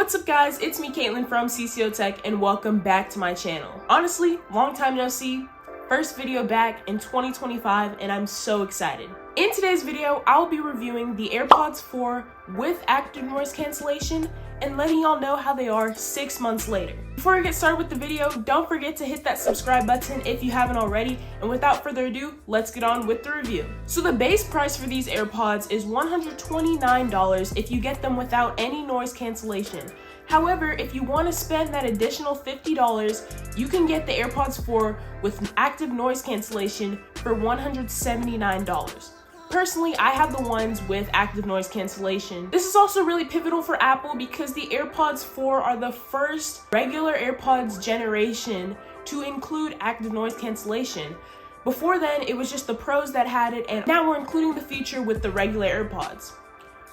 What's up guys, it's me Caitlin from CCO Tech and welcome back to my channel. Honestly, long time no see, first video back in 2025 and I'm so excited. In today's video, I'll be reviewing the AirPods 4 with active noise cancellation and letting y'all know how they are 6 months later. Before I get started with the video, don't forget to hit that subscribe button if you haven't already, and without further ado, let's get on with the review. So the base price for these AirPods is $129 if you get them without any noise cancellation. However, if you want to spend that additional $50, you can get the AirPods 4 with active noise cancellation for $179. Personally, I have the ones with active noise cancellation. This is also really pivotal for Apple because the AirPods 4 are the first regular AirPods generation to include active noise cancellation. Before then, it was just the Pros that had it, and now we're including the feature with the regular AirPods.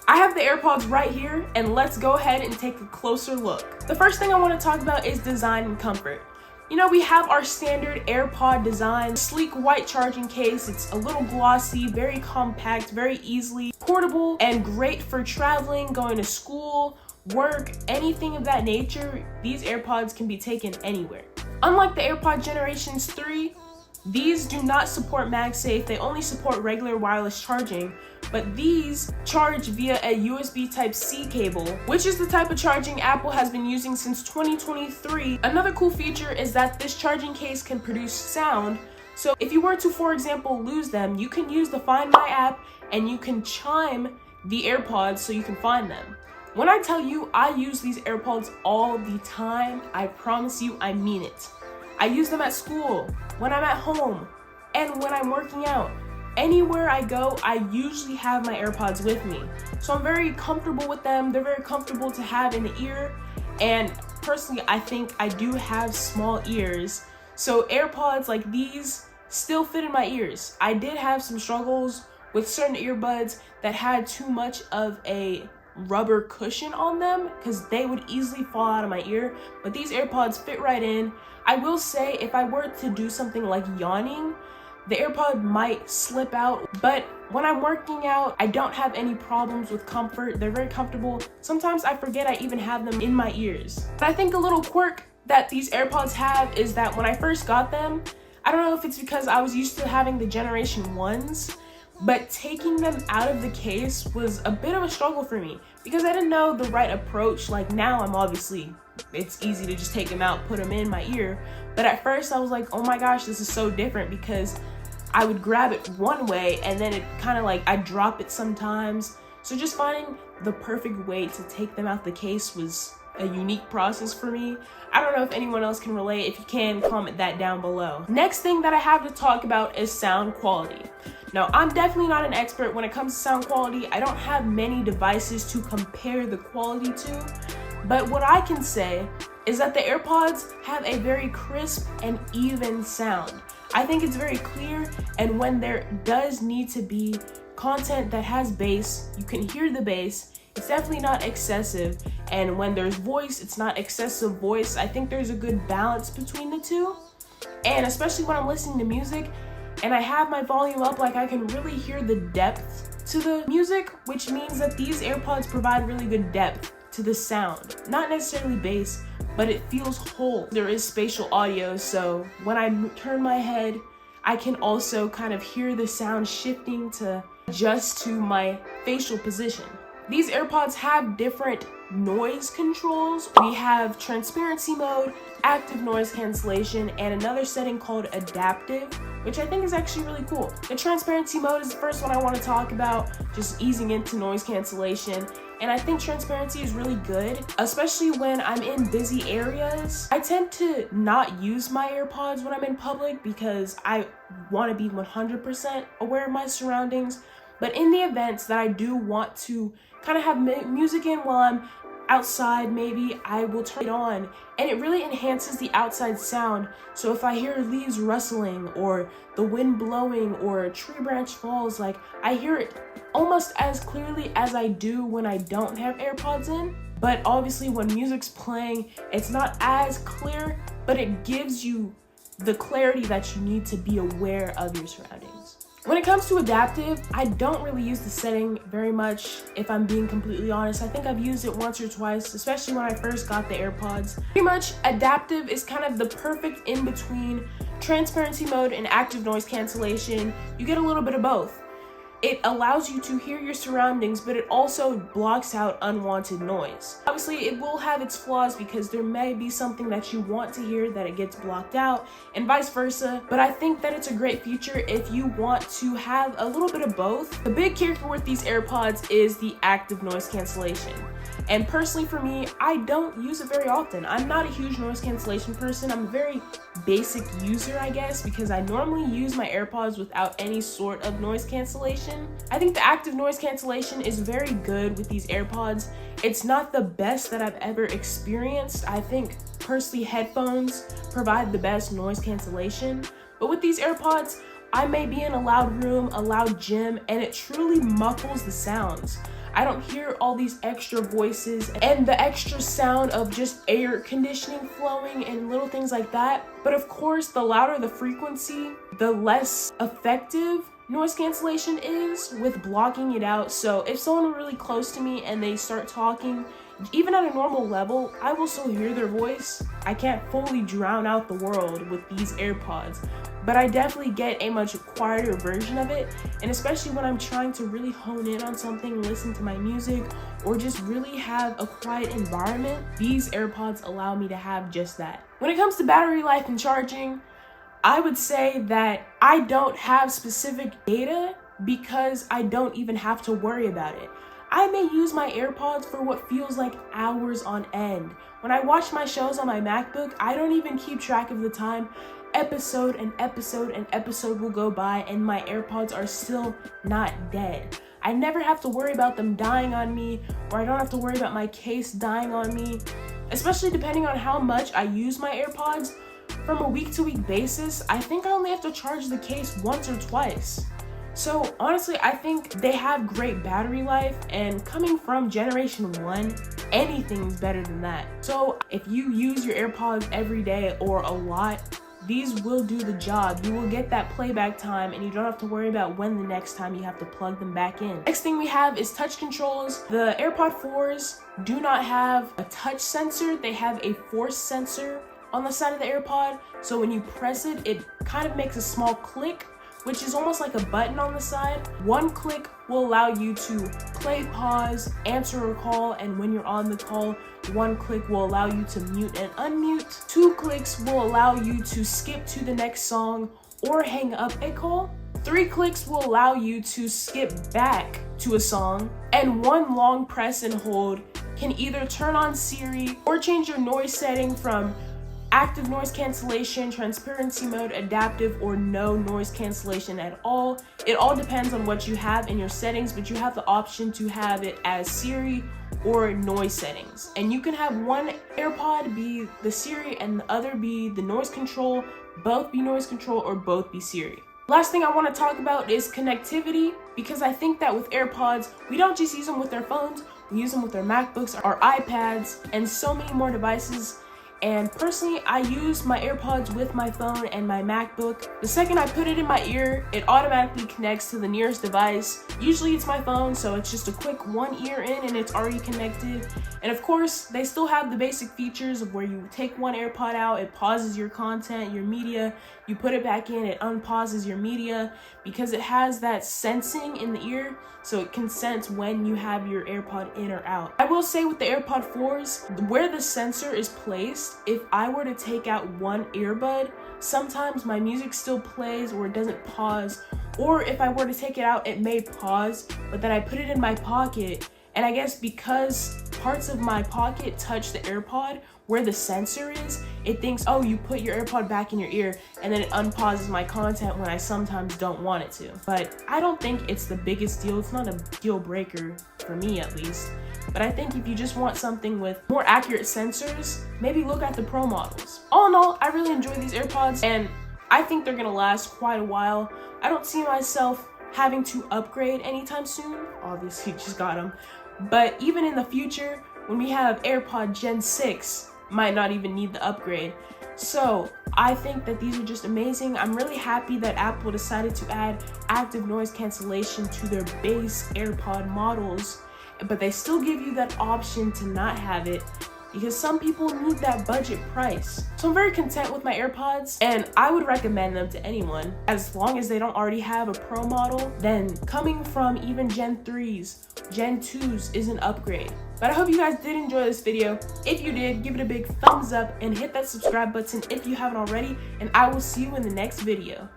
I have the AirPods right here, and let's go ahead and take a closer look. The first thing I want to talk about is design and comfort. You know, we have our standard AirPod design, sleek white charging case. It's a little glossy, very compact, very easily portable, and great for traveling, going to school, work, anything of that nature. These AirPods can be taken anywhere. Unlike the AirPod Generations 3, these do not support MagSafe, they only support regular wireless charging, but these charge via a USB Type-C cable, which is the type of charging Apple has been using since 2023. Another cool feature is that this charging case can produce sound, so if you were to, for example, lose them, you can use the Find My app and you can chime the AirPods so you can find them. When I tell you I use these AirPods all the time, I promise you I mean it. I use them at school, when I'm at home, and when I'm working out. Anywhere I go, I usually have my AirPods with me. So I'm very comfortable with them. They're very comfortable to have in the ear. And personally, I think I do have small ears. So AirPods like these still fit in my ears. I did have some struggles with certain earbuds that had too much of a rubber cushion on them because they would easily fall out of my ear, but these AirPods fit right in. I will say if I were to do something like yawning, the AirPod might slip out, but when I'm working out, I don't have any problems with comfort. They're very comfortable. Sometimes I forget I even have them in my ears. But I think a little quirk that these AirPods have is that when I first got them, I don't know if it's because I was used to having the Generation 1s, but taking them out of the case was a bit of a struggle for me because I didn't know the right approach. Like now it's easy to just take them out, put them in my ear. But at first I was like, oh my gosh, this is so different because I would grab it one way and then it kind of like, I drop it sometimes. So just finding the perfect way to take them out the case was a unique process for me. I don't know if anyone else can relate. If you can, comment that down below. Next thing that I have to talk about is sound quality. Now, I'm definitely not an expert when it comes to sound quality. I don't have many devices to compare the quality to, but what I can say is that the AirPods have a very crisp and even sound. I think it's very clear, and when there does need to be content that has bass, you can hear the bass. It's definitely not excessive, and when there's voice, it's not excessive voice. I think there's a good balance between the two, and especially when I'm listening to music and I have my volume up, like I can really hear the depth to the music, which means that these AirPods provide really good depth to the sound. Not necessarily bass, but it feels whole. There is spatial audio, so when I turn my head, I can also kind of hear the sound shifting to adjust to my facial position. These AirPods have different noise controls. We have transparency mode, active noise cancellation, and another setting called adaptive, which I think is actually really cool. The transparency mode is the first one I want to talk about, just easing into noise cancellation. And I think transparency is really good, especially when I'm in busy areas. I tend to not use my AirPods when I'm in public because I want to be 100% aware of my surroundings. But in the events that I do want to kind of have music in while I'm outside, maybe I will turn it on, and it really enhances the outside sound. So if I hear leaves rustling or the wind blowing or a tree branch falls, like I hear it almost as clearly as I do when I don't have AirPods in. But obviously when music's playing, it's not as clear, but it gives you the clarity that you need to be aware of your surroundings. When it comes to adaptive, I don't really use the setting very much, if I'm being completely honest. I think I've used it once or twice, especially when I first got the AirPods. Pretty much, adaptive is kind of the perfect in-between transparency mode and active noise cancellation. You get a little bit of both. It allows you to hear your surroundings, but it also blocks out unwanted noise. Obviously, it will have its flaws because there may be something that you want to hear that it gets blocked out, and vice versa, but I think that it's a great feature if you want to have a little bit of both. The big kicker with these AirPods is the active noise cancellation. And personally for me, I don't use it very often. I'm not a huge noise cancellation person. I'm a very basic user, I guess, because I normally use my AirPods without any sort of noise cancellation. I think the active noise cancellation is very good with these AirPods. It's not the best that I've ever experienced. I think personally headphones provide the best noise cancellation, but with these AirPods, I may be in a loud room, a loud gym, and it truly muffles the sounds. I don't hear all these extra voices and the extra sound of just air conditioning flowing and little things like that. But of course, the louder the frequency, the less effective noise cancellation is with blocking it out. So if someone really close to me and they start talking, even at a normal level, I will still hear their voice. I can't fully drown out the world with these AirPods, but I definitely get a much quieter version of it. And especially when I'm trying to really hone in on something, listen to my music, or just really have a quiet environment, these AirPods allow me to have just that. When it comes to battery life and charging, I would say that I don't have specific data because I don't even have to worry about it. I may use my AirPods for what feels like hours on end. When I watch my shows on my MacBook, I don't even keep track of the time. Episode and episode and episode will go by and my AirPods are still not dead. I never have to worry about them dying on me, or I don't have to worry about my case dying on me, especially depending on how much I use my AirPods. From a week-to-week basis, I think I only have to charge the case once or twice. So honestly, I think they have great battery life, and coming from generation 1, anything's better than that. So if you use your AirPods every day or a lot, these will do the job. You will get that playback time and you don't have to worry about when the next time you have to plug them back in. Next thing we have is touch controls. The AirPod 4s do not have a touch sensor. They have a force sensor on the side of the AirPod. So when you press it, it kind of makes a small click, which is almost like a button on the side. One click will allow you to play, pause, answer a call, and when you're on the call, one click will allow you to mute and unmute. 2 clicks will allow you to skip to the next song or hang up a call. 3 clicks will allow you to skip back to a song. And 1 long press and hold can either turn on Siri or change your noise setting from active noise cancellation, transparency mode, adaptive, or no noise cancellation at all. It all depends on what you have in your settings, but you have the option to have it as Siri or noise settings. And you can have one AirPod be the Siri and the other be the noise control, both be noise control, or both be Siri. Last thing I want to talk about is connectivity, because I think that with AirPods, we don't just use them with our phones, we use them with our MacBooks, our iPads, and so many more devices. And personally, I use my AirPods with my phone and my MacBook. The second I put it in my ear, it automatically connects to the nearest device. Usually it's my phone, so it's just a quick 1 ear in and it's already connected. And of course, they still have the basic features of where you take one AirPod out, it pauses your content, your media, you put it back in, it unpauses your media, because it has that sensing in the ear, so it can sense when you have your AirPod in or out. I will say with the AirPod 4s, where the sensor is placed, if I were to take out one earbud, sometimes my music still plays or it doesn't pause, or if I were to take it out, it may pause, but then I put it in my pocket, and I guess because parts of my pocket touch the AirPod, where the sensor is, it thinks, oh, you put your AirPod back in your ear, and then it unpauses my content when I sometimes don't want it to. But I don't think it's the biggest deal. It's not a deal breaker, for me at least. But I think if you just want something with more accurate sensors, maybe look at the Pro models. All in all, I really enjoy these AirPods, and I think they're gonna last quite a while. I don't see myself having to upgrade anytime soon. Obviously, just got them. But even in the future, when we have AirPod Gen 6, might not even need the upgrade. So I think that these are just amazing. I'm really happy that Apple decided to add active noise cancellation to their base AirPod models, but they still give you that option to not have it because some people need that budget price. So I'm very content with my AirPods, and I would recommend them to anyone as long as they don't already have a Pro model. Then coming from even Gen 3s, Gen 2s is an upgrade. But I hope you guys did enjoy this video. If you did, give it a big thumbs up and hit that subscribe button if you haven't already, and I will see you in the next video.